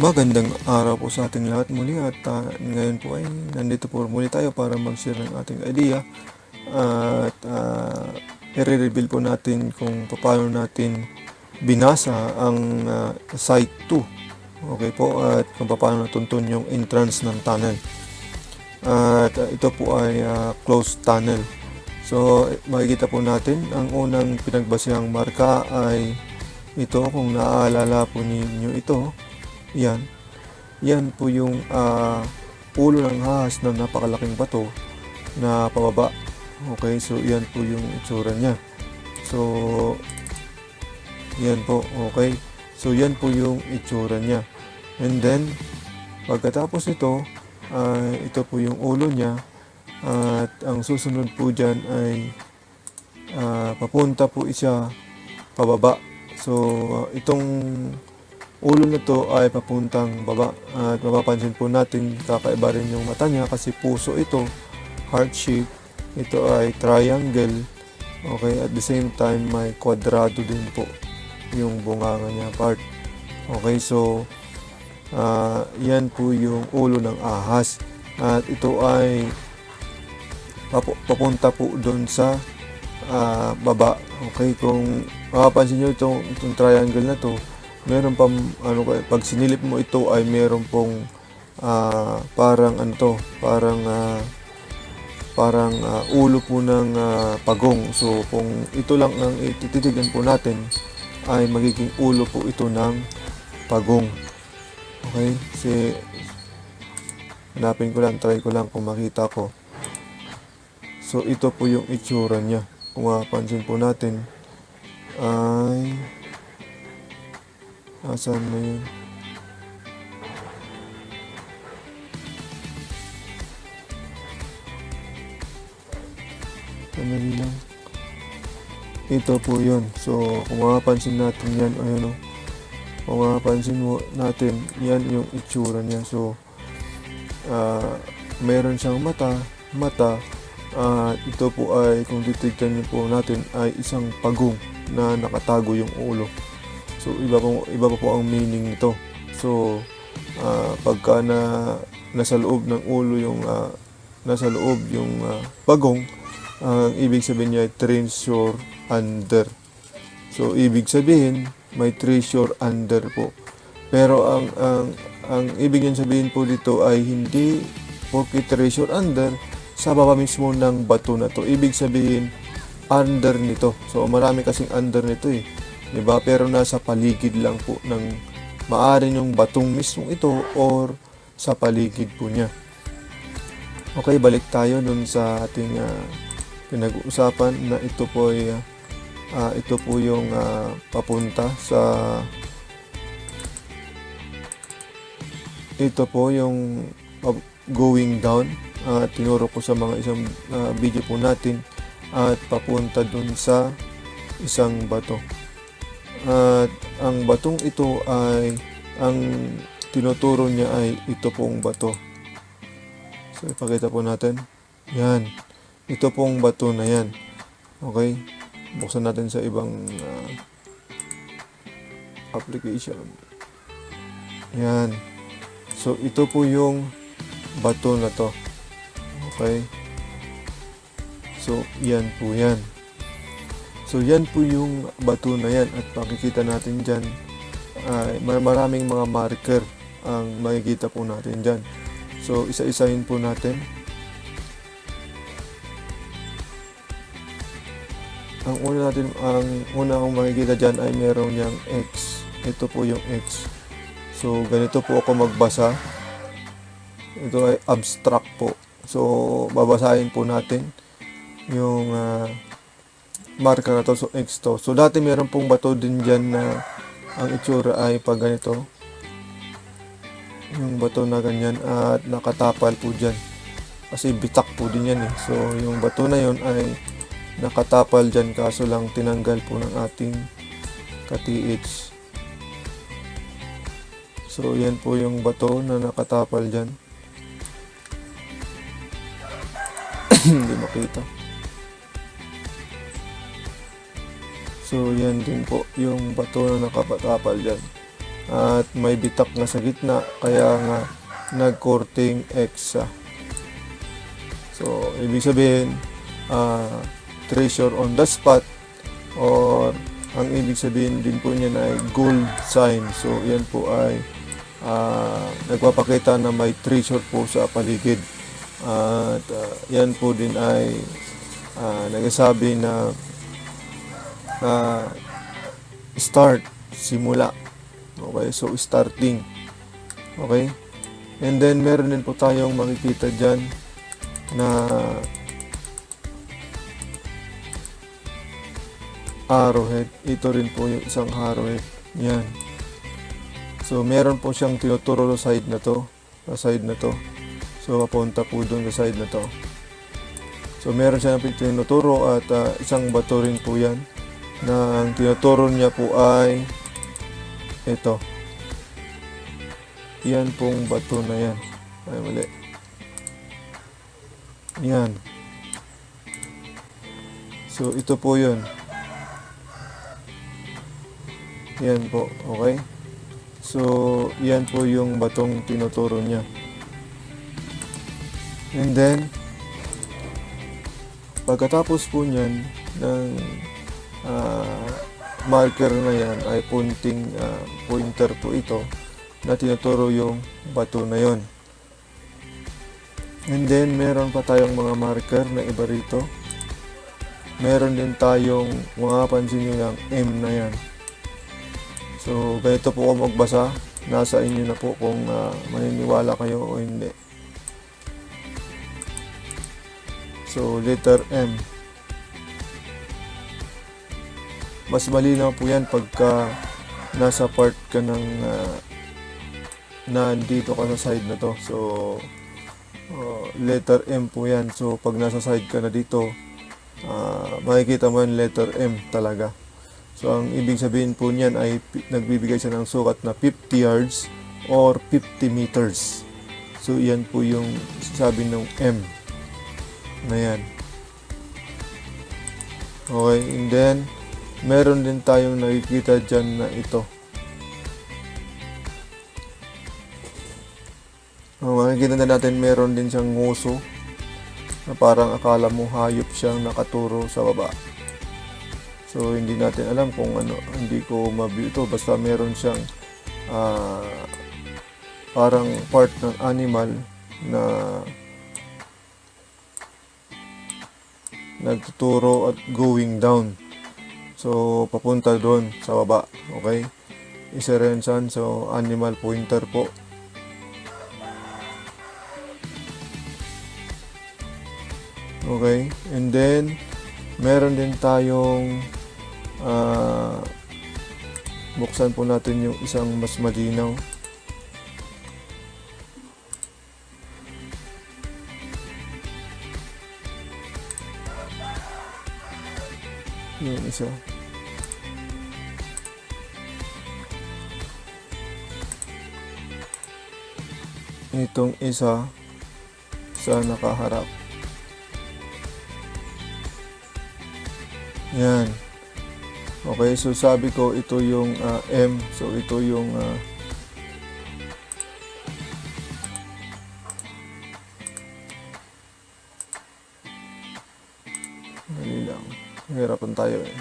Magandang araw po sa ating lahat muli at ngayon po ay nandito po muli tayo para mag-share ng ating idea at i-reveal po natin kung paano natin binasa ang site 2. Okay po, at kung paano natuntun yung entrance ng tunnel. At ito po ay closed tunnel. So makikita po natin ang unang pinagbasihang marka ay ito, kung naaalala po ninyo ito. Yan po yung ulo ng ahas na napakalaking bato na pababa. Okay, so yan po yung itsura niya. So yan po, okay. So yan po yung itsura niya. And then pagkatapos ito, ito po yung ulo niya. At ang susunod po dyan ay papunta po siya pababa. So itong ulo na to ay papuntang baba at mapapansin po natin kakaiba rin yung mata niya kasi puso ito, heart shape, ito ay triangle, okay, at the same time may kwadrado din po yung bunganga niya part. Okay, so yan po yung ulo ng ahas at ito ay papunta po doon sa baba. Okay, kung mapapansin nyo itong triangle na to, meron pang pag sinilip mo ito ay meron pong parang ulo po ng pagong. So kung ito lang ang ititigan po natin ay magiging ulo po ito ng pagong. Okay, kasi hanapin ko lang, try ko lang kung makita ko. So ito po yung itsura niya. Kung mapapansin po natin ay asan na yun? Sandali lang. Ito po yun. So, kung mapapansin natin yan, ayun o. Kung mapapansin mo natin, yan yung itsura niya. So, meron siyang mata. Ito po ay, kung titignan niyo po natin, ay isang pagong na nakatago yung ulo. So iba pa po ang meaning nito. So pagka nasa loob ng ulo yung nasa loob yung pagong, ang ibig sabihin niya ay treasure under. So ibig sabihin may treasure under po. Pero ang ibig niyan sabihin po dito ay hindi porke treasure under sa baba mismo ng bato na to. Ibig sabihin under nito. So marami kasing under nito eh. Diba? Pero nasa paligid lang po ng maaari yung batong mismong ito or sa paligid po niya. Okay, balik tayo dun sa ating pinag-uusapan na ito po ay ito po yung papunta sa ito po yung going down. Tinuro ko sa mga isang video po natin at papunta dun sa isang bato. At ang batong ito ay ang tinuturo niya ay ito pong bato. So ipakita po natin. Yan. Ito pong bato na yan. Okay. Buksan natin sa ibang application. Yan. So ito po yung bato na to. Okay. So yan po yan. So yan po yung bato na yan at makikita natin dyan maraming mga marker ang makikita po natin dyan. So isa-isahin po natin. Ang una kong makikita dyan ay meron yung X. Ito po yung X. So ganito po ako magbasa. Ito ay abstract po. So babasahin po natin yung marker na to, so X to. So dati meron pong bato din dyan na ang itsura ay pag ganito. Yung bato na ganyan at nakatapal po dyan. Kasi bitak po din yan eh. So yung bato na yon ay nakatapal dyan kaso lang tinanggal po ng ating ka-TH. So yan po yung bato na nakatapal dyan. Hindi makita. So yan din po yung bato na nakapatapal dyan. at may bitak na sa gitna, kaya nga nagkorting X siya. So ibig sabihin treasure on the spot, or ang ibig sabihin din po niyan ay gold sign. So yan po ay nagpapakita na may treasure po sa paligid. At yan po din ay nagsasabi na start, simula. Okay, so starting. Okay, and then meron din po tayong makikita dyan na arrowhead. Ito rin po yung isang arrowhead. Yan. So meron po siyang tinuturo sa side na to. Sa side na to. So papunta po doon sa side na to. So meron siyang tinuturo at isang bato rin po yan. Na ang tinuturo niya po ay ito. Yan pong bato na yan. Ay mali. Yan. So ito po yun. Yan po. Okay. So yan po yung batong tinuturo niya. And then pagkatapos po niyan ng marker na yan ay pointer po ito na tinuturo yung bato na yon. And then meron pa tayong mga marker na iba rito. Meron din tayong mapapansin nyo yung M na yan. So ganito po ako magbasa. Nasa inyo na po kung maniniwala kayo o hindi. So letter M. Mas malinaw po yan pagka nasa part ka ng nandito ka sa side na to. So letter M po yan. So pag nasa side ka na dito, makikita mo yung letter M talaga. So ang ibig sabihin po niyan ay nagbibigay siya ng sukat na 50 yards or 50 meters. So yan po yung sabi ng M na yan. Okay, and then meron din tayong nakikita dyan na ito. Makikita na natin meron din siyang nguso na parang akala mo hayop siyang nakaturo sa baba. So hindi natin alam kung ano, hindi ko ma-view ito, basta meron siyang parang part ng animal na nagtuturo at going down. So papunta doon sa baba. Okay, isa rin yan. So animal pointer po. Okay, and then meron din tayong buksan po natin yung isang mas malinaw. Yung isa. Itong isa sa nakaharap. Yan. Okay, so sabi ko ito yung M. So ito yung dali lang. Hirapan tayo eh.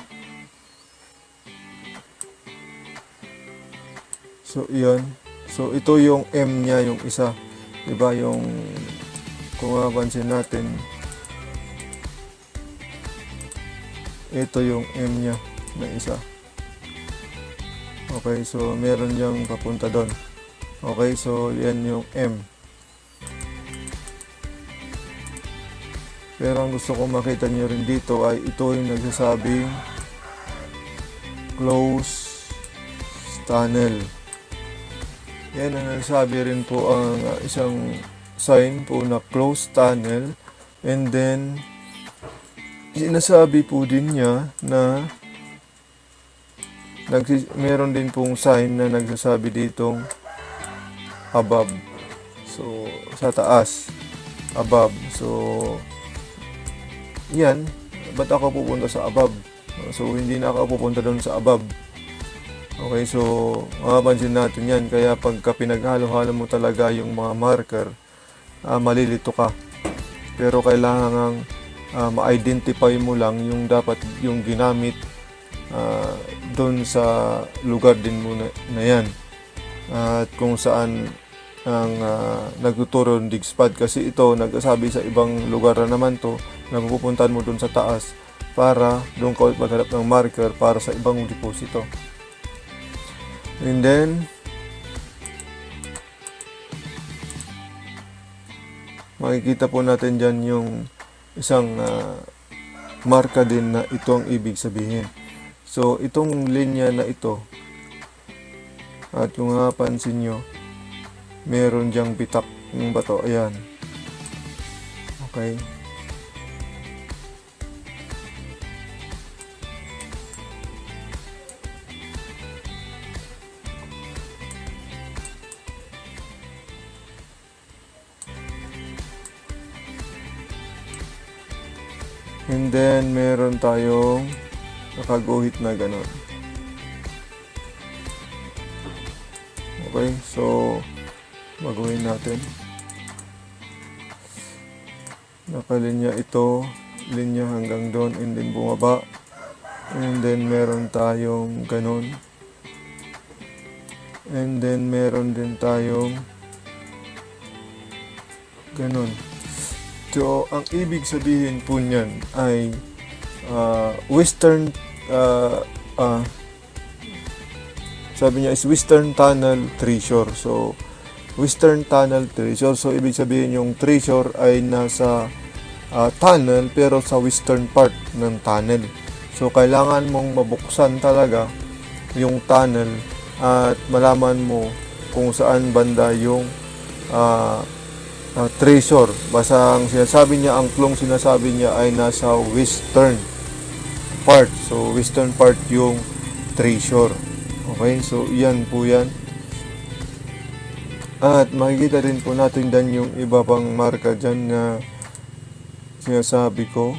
So iyon. So ito yung M niya, yung isa. Diba yung kung mapapansin natin, ito yung M niya na isa. Okay, so meron yung papunta doon. Okay, so yan yung M. Pero ang gusto ko makita nyo rin dito ay ito yung nagsasabing close tunnel. Yan ang nagsasabi rin po ang isang sign po na close tunnel. And then sinasabi po din niya na meron din pong sign na nagsasabi ditong above. So sa taas, above. So yan, ba't ako pupunta sa above? So hindi na ako pupunta doon sa above. Okay, so mapapansin natin yan. Kaya pagka pinaghalo-halo mo talaga yung mga marker, malilito ka. Pero kailangan ma-identify mo lang yung dapat yung ginamit doon sa lugar din mo na yan. At kung saan ang nagtuturo ng digspad, kasi ito nagsasabi sa ibang lugar na naman to na pupuntahan mo doon sa taas para doon ka ulit maghanap ng marker para sa ibang deposito. And then makikita po natin dyan yung isang marka din na ito ang ibig sabihin. So itong linya na ito, at kung mapapansin nyo, meron dyang bitak ng bato. Ayan. Okay. And then meron tayong nakaguhit na ganon. Okay, so baguhin natin. Nakalinya ito, linya hanggang doon, and then bumaba. And then meron tayong ganon. And then meron din tayong ganon. So, ang ibig sabihin po niyan ay sabi niya is Western Tunnel Treasure. So, Western Tunnel Treasure. So, ibig sabihin yung treasure ay nasa tunnel pero sa western part ng tunnel. So, kailangan mong mabuksan talaga yung tunnel at malaman mo kung saan banda yung treasure. Basta ang sinasabi niya, ang clue sinasabi niya ay nasa western part. So, western part yung treasure. Okay, so yan po yan. At makikita rin po natin dan yung iba pang marka dyan na sinasabi ko.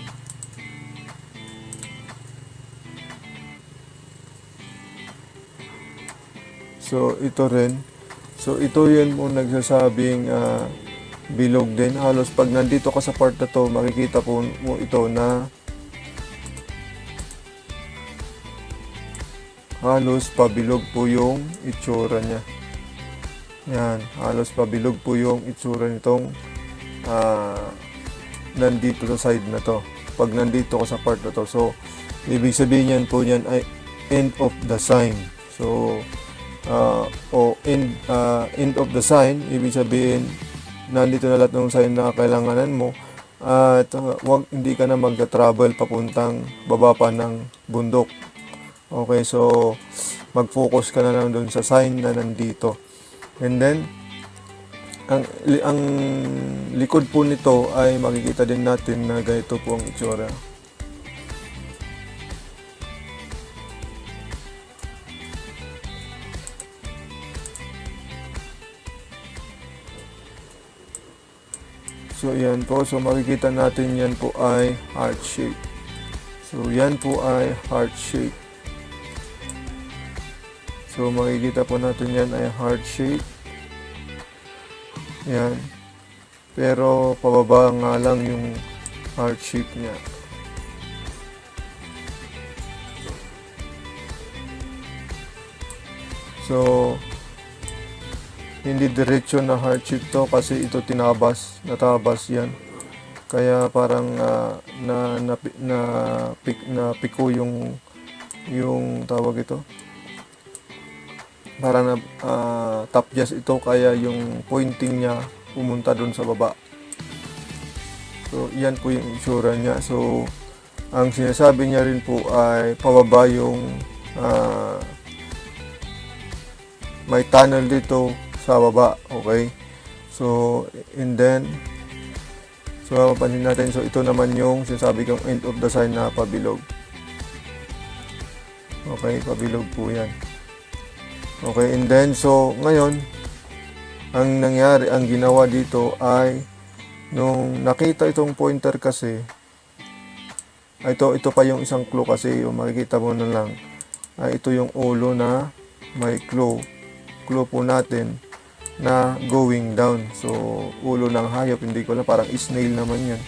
So, ito rin. So, ito yan po nagsasabing bilog din. Halos pag nandito ka sa part na to, makikita po mo ito na halos pabilog po yung itsura niya. Yan, halos pabilog po yung itsura nitong nandito sa side na to. Pag nandito ka sa part na to. So, ibig sabihin yan po yan ay end of the sign. So, end of the sign, ibig sabihin nandito na lahat ng sign na kailanganan mo at hindi ka na mag-travel papuntang baba pa ng bundok. Okay, so mag-focus ka na lang doon sa sign na nandito. And then ang likod po nito ay makikita din natin na ganito po ang itsura. So, yan po. So, makikita natin yan po ay heart shape. So, yan po ay heart shape. So, makikita po natin yan ay heart shape. Yan. Pero, pababa nga lang yung heart shape niya. So, hindi diretso na heart shape to kasi ito natabas yan. Kaya parang piko yung tawag ito. Parang tapjas ito kaya yung pointing niya pumunta doon sa baba. So, yan po yung itsura niya. So, ang sinasabi niya rin po ay pababa yung may tunnel dito sa baba, okay? So, and then, so, mapapansin natin, so, ito naman yung sinasabi kong end of the sign na pabilog. Okay, pabilog po yan. Okay, and then, so, ngayon, ang nangyari, ang ginawa dito ay, nung nakita itong pointer kasi, ito pa yung isang clue kasi, yung makikita mo na lang, ito yung ulo na may clue po natin na going down. So, ulo ng hayop, hindi ko na, parang snail naman yan.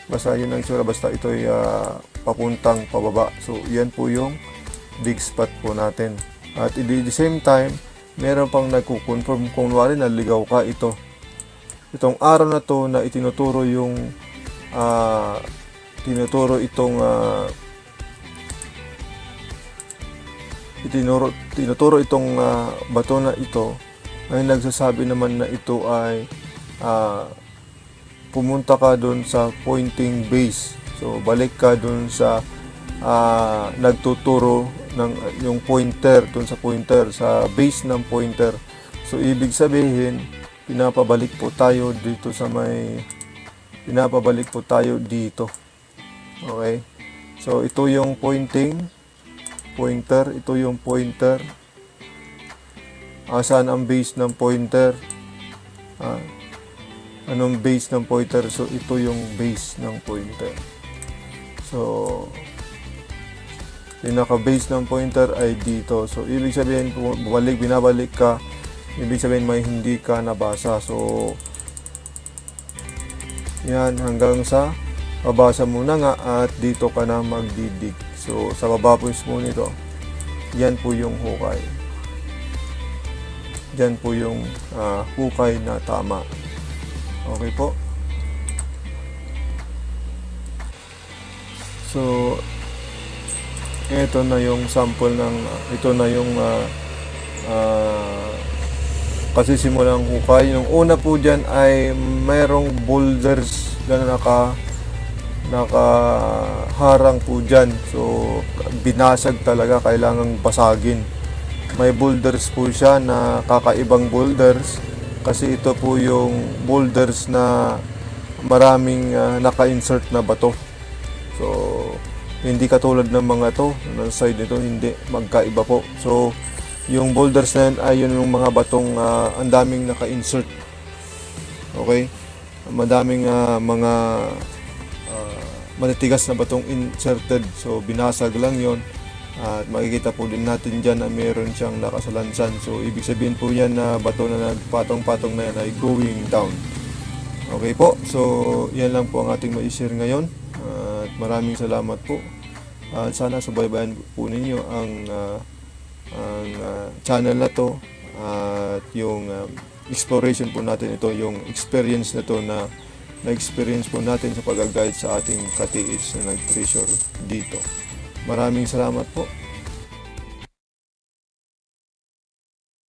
Basta yun ang itsura, basta ito'y papuntang pababa. So, yan po yung dig spot po natin. At at the same time, meron pang nagko-confirm kung wari naligaw ka ito. Itong araw na to na itinuturo yung tinuturo itong tinuturo itong bato na ito ay nagsasabi naman na ito ay pumunta ka doon sa pointing base. So balik ka doon sa nagtuturo ng yung pointer, doon sa pointer, sa base ng pointer. So ibig sabihin, pinapabalik po tayo dito sa pinapabalik po tayo dito. Okay? So ito yung pointer, ito yung pointer. Saan ang base ng pointer? Anong base ng pointer? So ito yung base ng pointer. So pinaka-base ng pointer ay dito. So ibig sabihin, binabalik ka, ibig sabihin may hindi ka nabasa. So yan, hanggang sa mabasa mo na nga at dito ka na magdidig. So sa baba po nito, yan po yung hukay. Yan po yung hukay na tama. Okay po. So ito na yung sample ng ito na yung kasi simulang hukay. Yung una po dyan ay mayroong boulders na nakaharang po dyan. So binasag talaga, kailangang basagin. May boulders po siya na kakaibang boulders kasi ito po yung boulders na maraming naka-insert na bato. So hindi katulad ng mga to, ng side nito, hindi, magkaiba po. So yung boulders na yan ay yun yung mga batong ang daming naka-insert. Okay? Madaming mga matitigas na batong inserted. So binasag lang yon. At makikita po din natin dyan na meron siyang nakasalansan. So ibig sabihin po yan na bato na nagpatong-patong na yan ay going down. Okay po, so yan lang po ang ating ma-share ngayon. At maraming salamat po. At sana subaybayan po ninyo ang channel na to. At yung exploration po natin ito, yung experience na to na na-experience po natin sa pag-guide sa ating katiis na nag-treasure dito. Maraming salamat po.